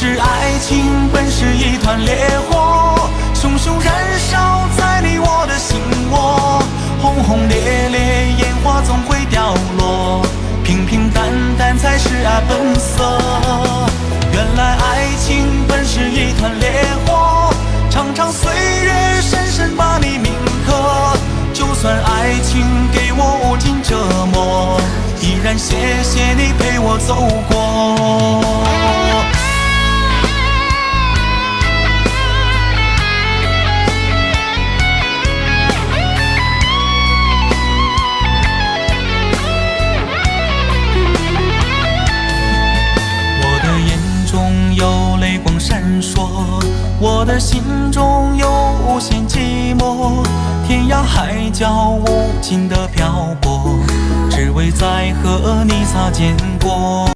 是爱情本是一团烈火，熊熊燃烧在你我的心窝。轰轰烈烈，烟花总会掉落，平平淡淡才是本色。原来爱情本是一团烈火，长长岁月深深把你铭刻。就算爱情给我无尽折磨，依然谢谢你陪我走过。有泪光闪烁，我的心中有无限寂寞，天涯海角无尽的漂泊，只为再和你擦肩过。